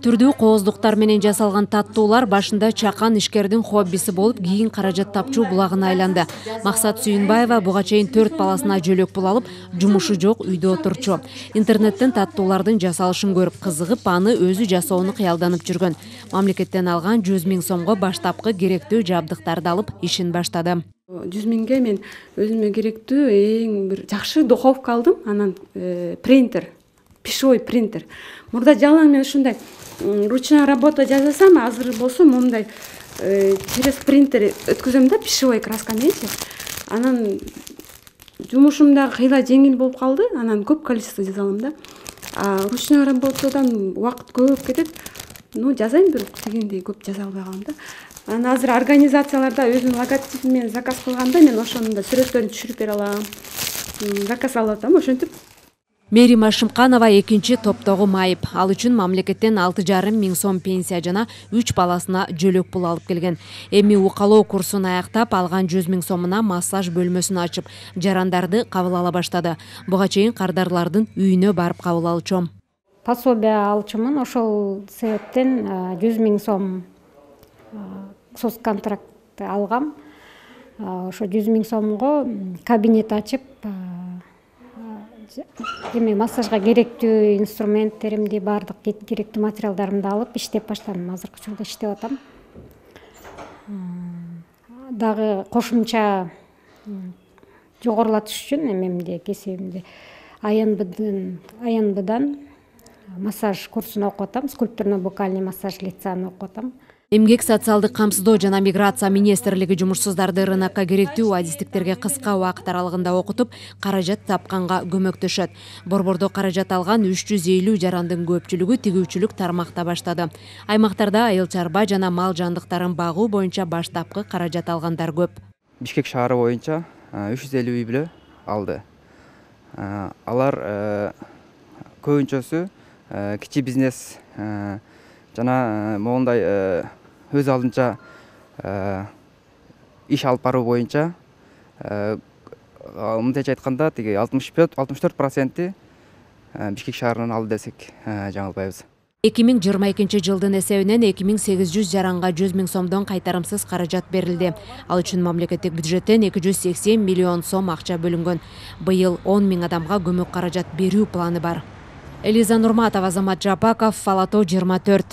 түрдүү кооздуктар менен жасалган таттуулар башында чакан ишкердин хоббиси болуп, кийин каражат тапчу булагына айланды. Максат Сүйүнбаева буга чейин 4 баласына жөлөк пул алып, жумушу жок үйдө отурчу. Интернеттен таттуулардын жасалышын көрүп кызыгып, аны өзү жасоону кыялданып жүргөн. Мамлекеттен алган 100 000 сомго баштапкы керектүү жабдыктарды алып ишин баштады. 100 000 мен өзүмө керектүү эң бир жакшы духовка алдым, анан принтер, пищевой принтер. Мурда жалаң мен ушундай ручная работа жасасам, азыр болсо мондай через принтер өткөзөм да, пищевой краска менчи. Анан жумушум да кыйла жеңил болуп калды, анан көп количество жазалам да. Ручная работадан убакыт көп кетет. Жазайм, бирок дегендей көп жаза албай калам да. Анан азыр организацияларда өзүм логотипим менен заказ кылганда мен ошонун да сүрөттөрүн түшүрүп бере алам. Заказ алып атам, ошентип. Мерима Шымканова экинчи топтогу майып. Ал үчүн мамлекеттен 6,5 000 сом пенсия жана 3 баласына жөлөк пул алып келген. Эми укалоо курсун аяктап, алган 100 000 сомуна массаж бөлмөсүн ачып, жарандарды кабыл ала баштады. Буга чейин кардарлардын үйүнө барып кабыл алчу. Пособие алчумун, ошол себептен 100 000 сом соцконтракт алгам. Ошо 100 000 сомго кабинет ачып, массажга керектүү инструменттеримди, бардык керектүү материалдарымды алып иштеп баштадым. Азыркы учурда иштеп атам. Дагы кошумча жогорулатыш үчүн эмемди, кесибимди АНБдан массаж курсун окуп атам, скульптурно-букальный массаж лицаны окуп атам. Эмгек социалдык камсыздоо жана миграция министрлиги жумушсуздарды рынокко керектүү адистиктерге кыска убакыт аралыгында окутуп, каражат тапканга көмөктөшөт. Борбордо каражат алган 350 жарандын көпчүлүгү тигүүчүлүк тармакта баштады. Аймактарда айыл чарба жана мал жандыктарын багуу боюнча баштапкы каражат алгандар көп. Бишкек шаары боюнча 350 үй бүлө алды. Алар көбүнчөсү кичи бизнес жана моундай өз алдынча иш алып баруу боюнча мындайча айтканда тиги 64% Бишкек шаарынан алды десек жаңылбайбыз. 2022 жылдын эсебинен 2800 жаранга 100 000 сомдон кайтарымсыз каражат берилди. Ал үчүн мамлекеттик бюджеттен 280 миллион сом акча бөлүнгөн. Быйыл 10 000 адамга көмөк каражат берүү планы бар. Элиза Нурматова, Азамат Жапаков, Фалато 24.